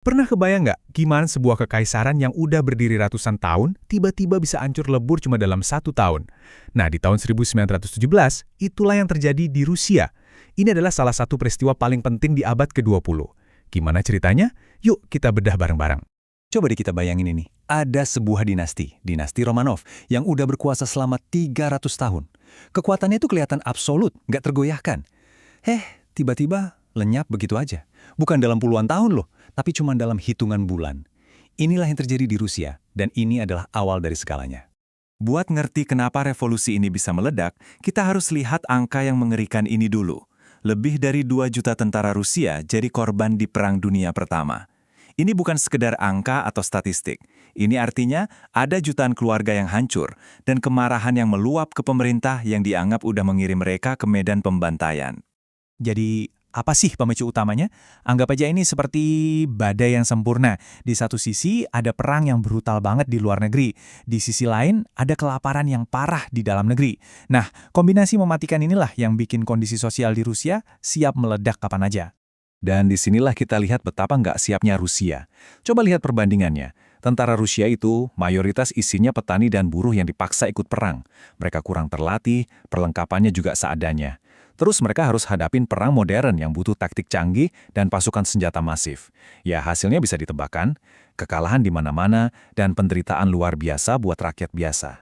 Pernah kebayang nggak gimana sebuah kekaisaran yang udah berdiri ratusan tahun tiba-tiba bisa hancur lebur cuma dalam 1 tahun? Nah, di tahun 1917, itulah yang terjadi di Rusia. Ini adalah salah satu peristiwa paling penting di abad ke-20. Gimana ceritanya? Yuk kita bedah bareng-bareng. Coba deh kita bayangin ini. Ada sebuah dinasti Romanov, yang udah berkuasa selama 300 tahun. Kekuatannya itu kelihatan absolut, nggak tergoyahkan. Tiba-tiba lenyap begitu aja. Bukan dalam puluhan tahun loh, tapi cuma dalam hitungan bulan. Inilah yang terjadi di Rusia, dan ini adalah awal dari segalanya. Buat ngerti kenapa revolusi ini bisa meledak, kita harus lihat angka yang mengerikan ini dulu. Lebih dari 2 juta tentara Rusia jadi korban di Perang Dunia Pertama. Ini bukan sekedar angka atau statistik. Ini artinya ada jutaan keluarga yang hancur dan kemarahan yang meluap ke pemerintah yang dianggap udah mengirim mereka ke medan pembantaian. Jadi, apa sih pemicu utamanya? Anggap aja ini seperti badai yang sempurna. Di satu sisi ada perang yang brutal banget di luar negeri. Di sisi lain ada kelaparan yang parah di dalam negeri. Nah, kombinasi mematikan inilah yang bikin kondisi sosial di Rusia siap meledak kapan aja. Dan disinilah kita lihat betapa nggak siapnya Rusia. Coba lihat perbandingannya. Tentara Rusia itu mayoritas isinya petani dan buruh yang dipaksa ikut perang. Mereka kurang terlatih, perlengkapannya juga seadanya. Terus mereka harus hadapin perang modern yang butuh taktik canggih dan pasukan senjata masif. Ya, hasilnya bisa ditebakkan, kekalahan di mana-mana, dan penderitaan luar biasa buat rakyat biasa.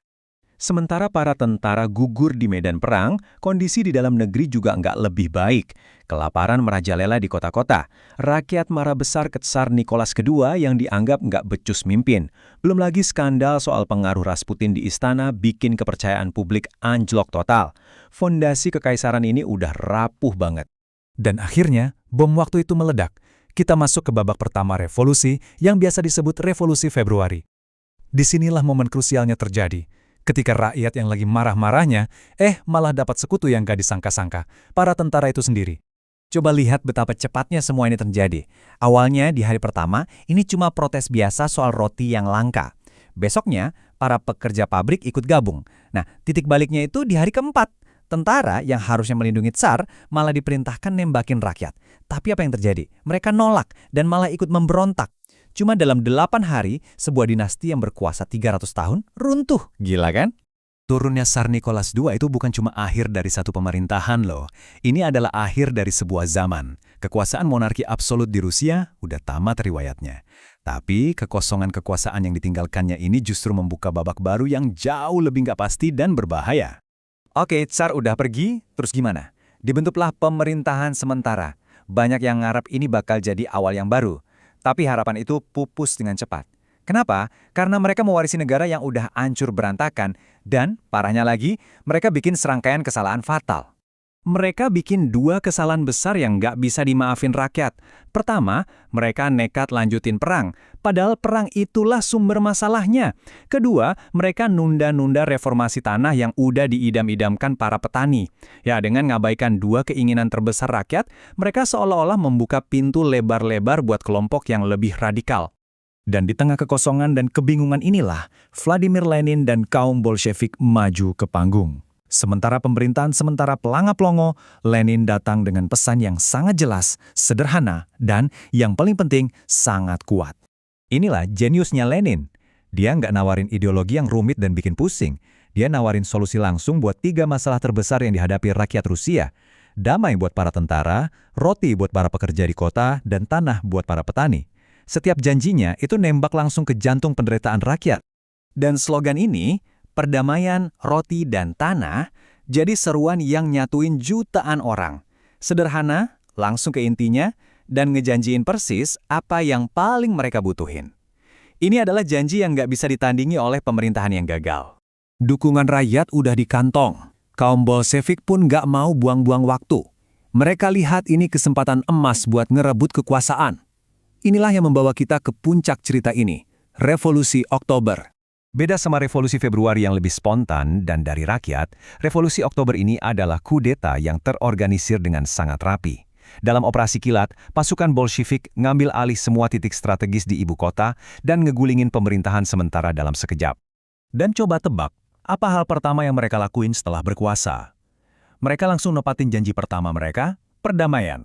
Sementara para tentara gugur di medan perang, kondisi di dalam negeri juga nggak lebih baik. Kelaparan merajalela di kota-kota. Rakyat marah besar ke Tsar Nicholas II yang dianggap nggak becus mimpin. Belum lagi skandal soal pengaruh Rasputin di istana bikin kepercayaan publik anjlok total. Fondasi kekaisaran ini udah rapuh banget. Dan akhirnya, bom waktu itu meledak. Kita masuk ke babak pertama revolusi yang biasa disebut Revolusi Februari. Disinilah momen krusialnya terjadi. Ketika rakyat yang lagi marah-marahnya, malah dapat sekutu yang gak disangka-sangka, para tentara itu sendiri. Coba lihat betapa cepatnya semua ini terjadi. Awalnya di hari pertama, ini cuma protes biasa soal roti yang langka. Besoknya, para pekerja pabrik ikut gabung. Nah, titik baliknya itu di hari keempat. Tentara yang harusnya melindungi Tsar malah diperintahkan nembakin rakyat. Tapi apa yang terjadi? Mereka nolak dan malah ikut memberontak. Cuma dalam 8 hari, sebuah dinasti yang berkuasa 300 tahun runtuh. Gila kan? Turunnya Tsar Nicholas II itu bukan cuma akhir dari satu pemerintahan loh. Ini adalah akhir dari sebuah zaman. Kekuasaan monarki absolut di Rusia udah tamat riwayatnya. Tapi kekosongan kekuasaan yang ditinggalkannya ini justru membuka babak baru yang jauh lebih nggak pasti dan berbahaya. Oke, Tsar udah pergi, terus gimana? Dibentuklah pemerintahan sementara. Banyak yang ngarep ini bakal jadi awal yang baru. Tapi harapan itu pupus dengan cepat. Kenapa? Karena mereka mewarisi negara yang udah hancur berantakan dan, parahnya lagi, mereka bikin serangkaian kesalahan fatal. Mereka bikin 2 kesalahan besar yang nggak bisa dimaafin rakyat. Pertama, mereka nekat lanjutin perang, padahal perang itulah sumber masalahnya. Kedua, mereka nunda-nunda reformasi tanah yang udah diidam-idamkan para petani. Ya, dengan ngabaikan 2 keinginan terbesar rakyat, mereka seolah-olah membuka pintu lebar-lebar buat kelompok yang lebih radikal. Dan di tengah kekosongan dan kebingungan inilah, Vladimir Lenin dan kaum Bolshevik maju ke panggung. Sementara pemerintahan sementara pelanga-pelongo, Lenin datang dengan pesan yang sangat jelas, sederhana, dan yang paling penting, sangat kuat. Inilah jeniusnya Lenin. Dia nggak nawarin ideologi yang rumit dan bikin pusing. Dia nawarin solusi langsung buat 3 masalah terbesar yang dihadapi rakyat Rusia. Damai buat para tentara, roti buat para pekerja di kota, dan tanah buat para petani. Setiap janjinya itu nembak langsung ke jantung penderitaan rakyat. Dan slogan ini, perdamaian, roti, dan tanah, jadi seruan yang nyatuin jutaan orang. Sederhana, langsung ke intinya, dan ngejanjiin persis apa yang paling mereka butuhin. Ini adalah janji yang nggak bisa ditandingi oleh pemerintahan yang gagal. Dukungan rakyat udah di kantong. Kaum Bolshevik pun nggak mau buang-buang waktu. Mereka lihat ini kesempatan emas buat ngerebut kekuasaan. Inilah yang membawa kita ke puncak cerita ini, Revolusi Oktober. Beda sama Revolusi Februari yang lebih spontan dan dari rakyat, Revolusi Oktober ini adalah kudeta yang terorganisir dengan sangat rapi. Dalam operasi kilat, pasukan Bolshevik ngambil alih semua titik strategis di ibu kota dan ngegulingin pemerintahan sementara dalam sekejap. Dan coba tebak, apa hal pertama yang mereka lakuin setelah berkuasa? Mereka langsung nepatin janji pertama mereka, perdamaian.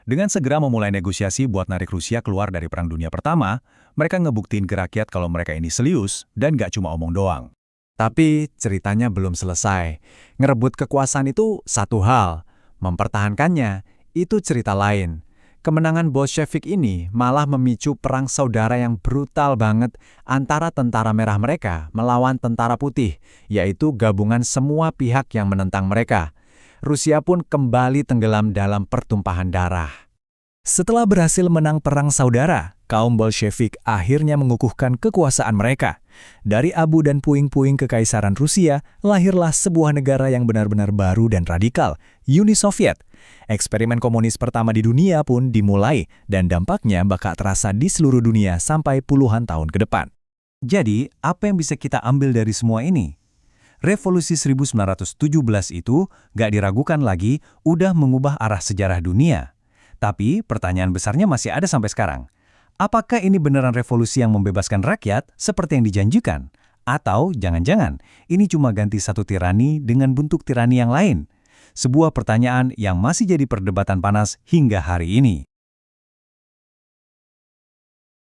Dengan segera memulai negosiasi buat narik Rusia keluar dari Perang Dunia Pertama, mereka ngebuktiin ke rakyat kalau mereka ini serius dan gak cuma omong doang. Tapi ceritanya belum selesai. Ngerebut kekuasaan itu satu hal, mempertahankannya itu cerita lain. Kemenangan Bolshevik ini malah memicu perang saudara yang brutal banget antara tentara merah mereka melawan tentara putih, yaitu gabungan semua pihak yang menentang mereka. Rusia pun kembali tenggelam dalam pertumpahan darah. Setelah berhasil menang perang saudara, kaum Bolshevik akhirnya mengukuhkan kekuasaan mereka. Dari abu dan puing-puing kekaisaran Rusia, lahirlah sebuah negara yang benar-benar baru dan radikal, Uni Soviet. Eksperimen komunis pertama di dunia pun dimulai, dan dampaknya bakal terasa di seluruh dunia sampai puluhan tahun ke depan. Jadi, apa yang bisa kita ambil dari semua ini? Revolusi 1917 itu gak diragukan lagi udah mengubah arah sejarah dunia. Tapi pertanyaan besarnya masih ada sampai sekarang. Apakah ini beneran revolusi yang membebaskan rakyat seperti yang dijanjikan? Atau jangan-jangan ini cuma ganti satu tirani dengan bentuk tirani yang lain? Sebuah pertanyaan yang masih jadi perdebatan panas hingga hari ini.